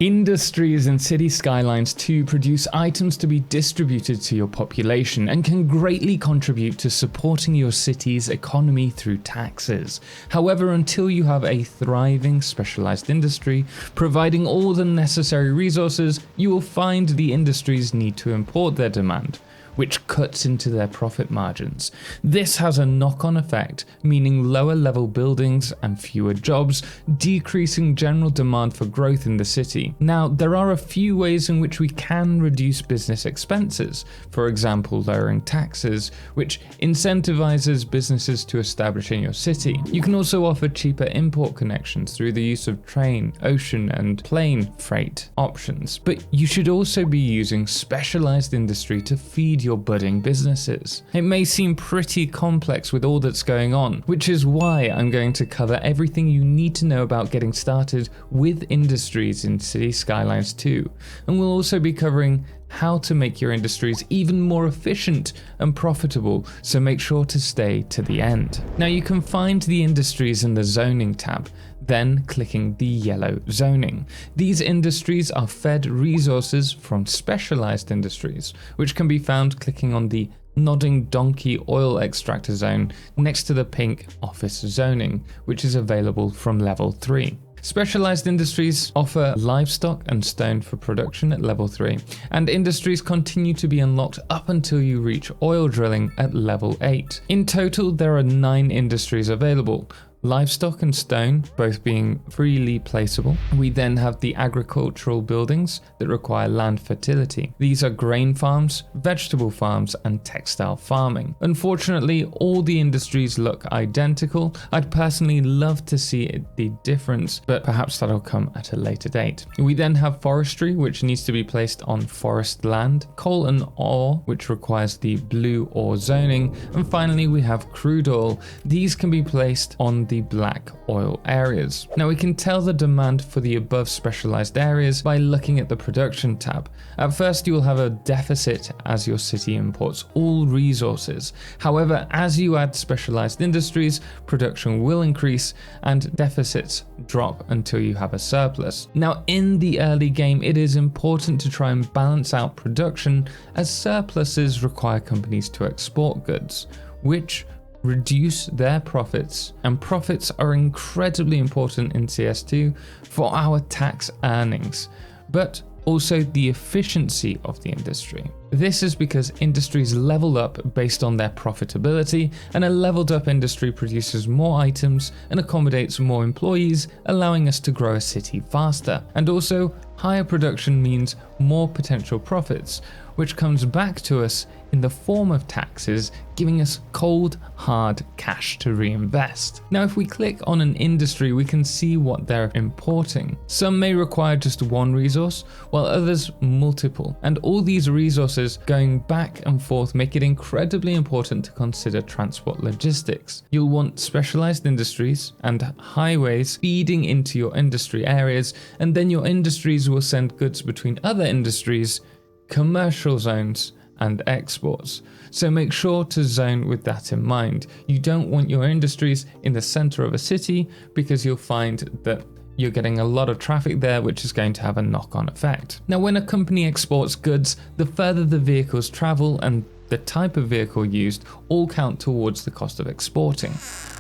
Industries in Cities Skylines 2 produce items to be distributed to your population and can greatly contribute to supporting your city's economy through taxes. However, until you have a thriving specialized industry providing all the necessary resources, you will find the industries need to import their demand, which cuts into their profit margins. This has a knock-on effect, meaning lower level buildings and fewer jobs, decreasing general demand for growth in the city. Now, there are a few ways in which we can reduce business expenses. For example, lowering taxes, which incentivizes businesses to establish in your city. You can also offer cheaper import connections through the use of train, ocean, and plane freight options. But you should also be using specialized industry to feed your budding businesses. It may seem pretty complex with all that's going on, which is why I'm going to cover everything you need to know about getting started with industries in Cities Skylines 2, and we'll also be covering how to make your industries even more efficient and profitable, so make sure to stay to the end. Now, you can find the industries in the zoning tab, then clicking the yellow zoning. These industries are fed resources from specialized industries, which can be found clicking on the nodding donkey oil extractor zone next to the pink office zoning, which is available from level 3. Specialized industries offer livestock and stone for production at level 3, and industries continue to be unlocked up until you reach oil drilling at level 8. In total, there are 9 industries available. Livestock and stone both being freely placeable. We then have the agricultural buildings that require land fertility. These are grain farms, vegetable farms, and textile farming. Unfortunately, all the industries look identical. I'd personally love to see the difference, but perhaps that'll come at a later date. We then have forestry, which needs to be placed on forest land, coal and ore, which requires the blue ore zoning, and finally we have crude oil. These can be placed on the black oil areas. Now, we can tell the demand for the above specialized areas by looking at the production tab. At first, you will have a deficit as your city imports all resources. However, as you add specialized industries, production will increase and deficits drop until you have a surplus. Now, in the early game, it is important to try and balance out production, as surpluses require companies to export goods, which reduce their profits, and profits are incredibly important in CS2 for our tax earnings, but also the efficiency of the industry. This is because industries level up based on their profitability, and a leveled up industry produces more items and accommodates more employees, allowing us to grow a city faster. And also, higher production means more potential profits, which comes back to us in the form of taxes, giving us cold, hard cash to reinvest. Now, if we click on an industry, we can see what they're importing. Some may require just one resource, while others multiple, and all these resources going back and forth make it incredibly important to consider transport logistics. You'll want specialized industries and highways feeding into your industry areas, and then your industries will send goods between other industries, commercial zones, and exports. So make sure to zone with that in mind. You don't want your industries in the center of a city, because you'll find that you're getting a lot of traffic there, which is going to have a knock-on effect. Now, when a company exports goods, the further the vehicles travel and the type of vehicle used all count towards the cost of exporting.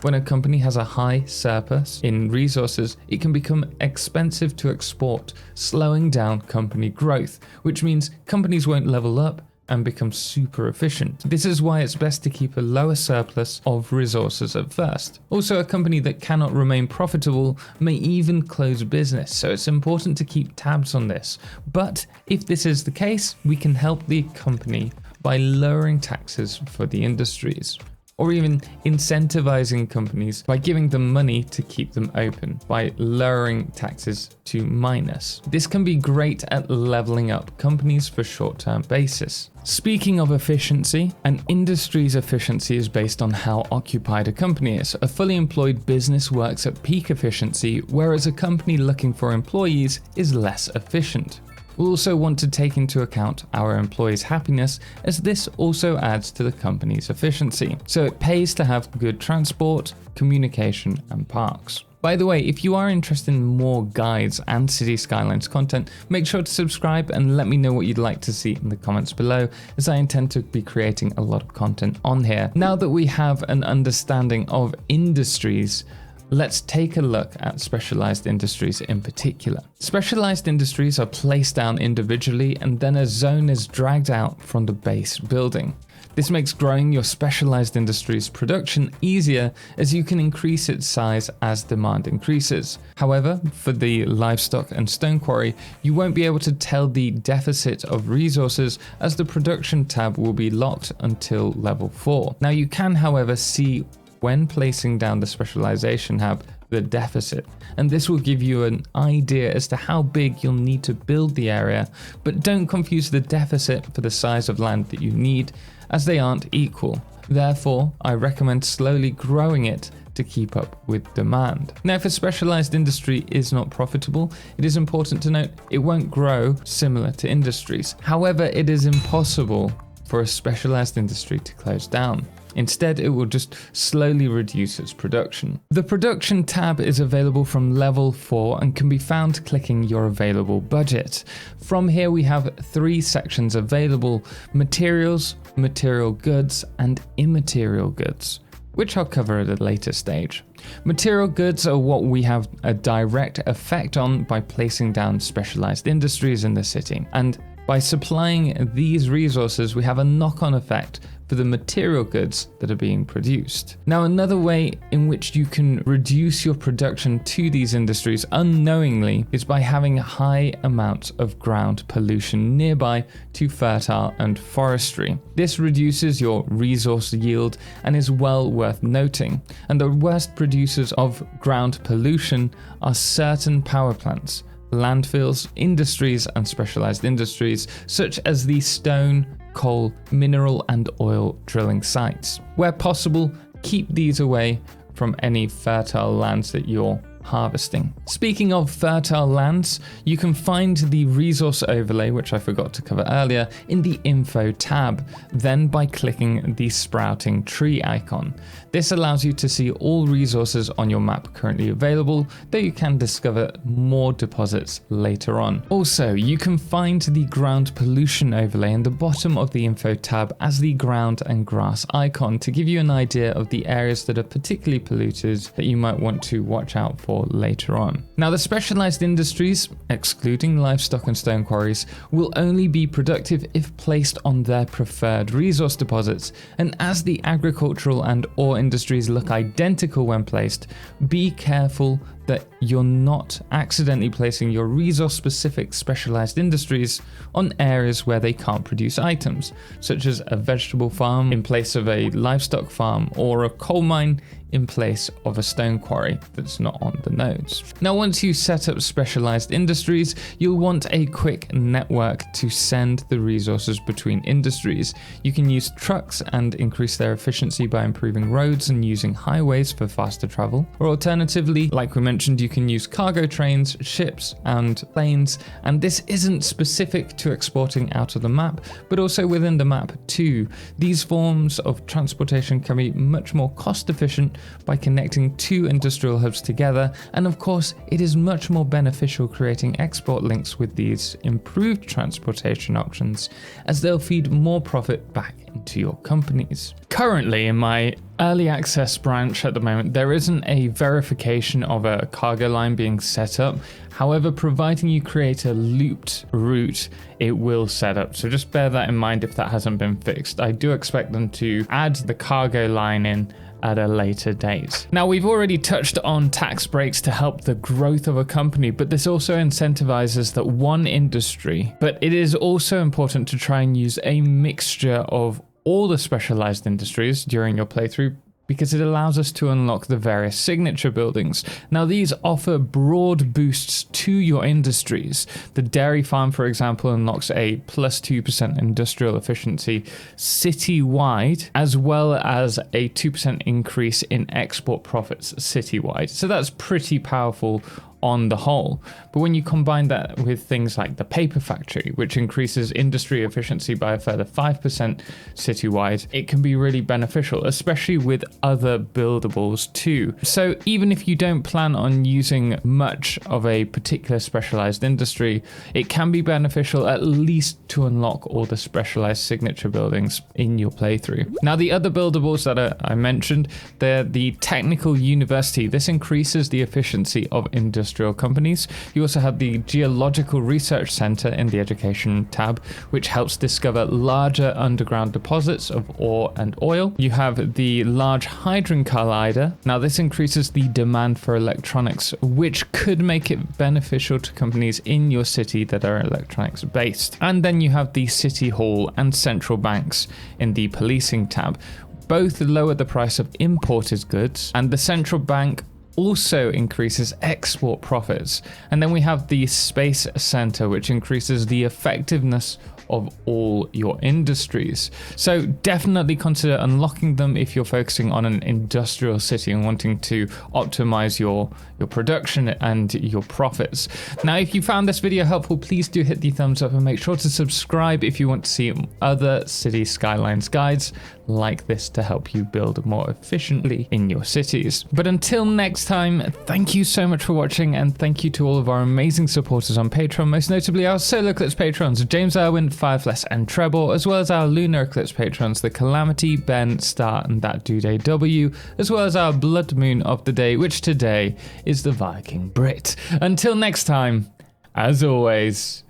When a company has a high surplus in resources, it can become expensive to export, slowing down company growth, which means companies won't level up and become super efficient. This is why it's best to keep a lower surplus of resources at first. Also, a company that cannot remain profitable may even close business, so it's important to keep tabs on this. But if this is the case, we can help the company by lowering taxes for the industries, or even incentivizing companies by giving them money to keep them open by lowering taxes to minus. This can be great at leveling up companies for short-term basis. Speaking of efficiency, an industry's efficiency is based on how occupied a company is. A fully employed business works at peak efficiency, whereas a company looking for employees is less efficient. We'll also want to take into account our employees' happiness, as this also adds to the company's efficiency. So it pays to have good transport, communication, and parks. By the way, if you are interested in more guides and City Skylines content, make sure to subscribe and let me know what you'd like to see in the comments below, as I intend to be creating a lot of content on here. Now that we have an understanding of industries, let's take a look at specialized industries in particular. Specialized industries are placed down individually and then a zone is dragged out from the base building. This makes growing your specialized industries production easier, as you can increase its size as demand increases. However, for the livestock and stone quarry, you won't be able to tell the deficit of resources, as the production tab will be locked until level 4. Now you can, however, see when placing down the specialization tab the deficit, and this will give you an idea as to how big you'll need to build the area, but don't confuse the deficit for the size of land that you need, as they aren't equal. Therefore, I recommend slowly growing it to keep up with demand. Now, if a specialized industry is not profitable, it is important to note it won't grow similar to industries. However, it is impossible for a specialized industry to close down. Instead, it will just slowly reduce its production. The production tab is available from level 4 and can be found clicking your available budget. From here we have 3 sections available: materials, material goods, and immaterial goods, which I'll cover at a later stage. Material goods are what we have a direct effect on by placing down specialized industries in the city, and by supplying these resources we have a knock-on effect for the material goods that are being produced. Now, another way in which you can reduce your production to these industries unknowingly is by having high amounts of ground pollution nearby to fertile and forestry. This reduces your resource yield and is well worth noting. And the worst producers of ground pollution are certain power plants, landfills, industries, and specialized industries such as the stone, coal, mineral, and oil drilling sites. Where possible, keep these away from any fertile lands that you're harvesting. Speaking of fertile lands, you can find the resource overlay, which I forgot to cover earlier, in the info tab, then by clicking the sprouting tree icon. This allows you to see all resources on your map currently available, though you can discover more deposits later on. Also, you can find the ground pollution overlay in the bottom of the info tab as the ground and grass icon to give you an idea of the areas that are particularly polluted that you might want to watch out for later on. Now, the specialized industries, excluding livestock and stone quarries, will only be productive if placed on their preferred resource deposits, and as the agricultural and ore industries look identical when placed, be careful that you're not accidentally placing your resource-specific specialized industries on areas where they can't produce items, such as a vegetable farm in place of a livestock farm, or a coal mine in place of a stone quarry that's not on the nodes. Now, once you set up specialized industries, you'll want a quick network to send the resources between industries. You can use trucks and increase their efficiency by improving roads and using highways for faster travel, or alternatively, like we mentioned, you can use cargo trains, ships, and planes, and this isn't specific to exporting out of the map, but also within the map too. These forms of transportation can be much more cost efficient by connecting 2 industrial hubs together, and of course it is much more beneficial creating export links with these improved transportation options, as they'll feed more profit back into your companies. Currently, in my early access branch at the moment, there isn't a verification of a cargo line being set up. However, providing you create a looped route, it will set up. So just bear that in mind if that hasn't been fixed. I do expect them to add the cargo line in at a later date. Now, we've already touched on tax breaks to help the growth of a company, but this also incentivizes that one industry. But it is also important to try and use a mixture of all the specialized industries during your playthrough, because it allows us to unlock the various signature buildings. Now, these offer broad boosts to your industries. The dairy farm, for example, unlocks a plus 2% industrial efficiency citywide, as well as a 2% increase in export profits citywide. So that's pretty powerful on the whole. But when you combine that with things like the paper factory, which increases industry efficiency by a further 5% citywide, it can be really beneficial, especially with other buildables too. So even if you don't plan on using much of a particular specialized industry, it can be beneficial at least to unlock all the specialized signature buildings in your playthrough. Now, the other buildables that I mentioned, they're the technical university. This increases the efficiency of industrial companies. You also have the Geological Research Center in the Education tab, which helps discover larger underground deposits of ore and oil. You have the Large Hadron Collider. Now, this increases the demand for electronics, which could make it beneficial to companies in your city that are electronics based. And then you have the City Hall and Central Banks in the Policing tab. Both lower the price of imported goods, and the Central Bank also increases export profits. And then we have the Space Center, which increases the effectiveness of all your industries. So definitely consider unlocking them if you're focusing on an industrial city and wanting to optimize your production and your profits. Now, if you found this video helpful, please do hit the thumbs up and make sure to subscribe if you want to see other City Skylines guides like this to help you build more efficiently in your cities. But until next time, thank you so much for watching, and thank you to all of our amazing supporters on Patreon, most notably our Solar Eclipse patrons, James Irwin, Firefless and Treble, as well as our Lunar Eclipse patrons, the Calamity, Ben, Star and That Dude AW, as well as our Blood Moon of the day, which today is the Viking Brit. Until next time, as always,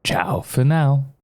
ciao for now.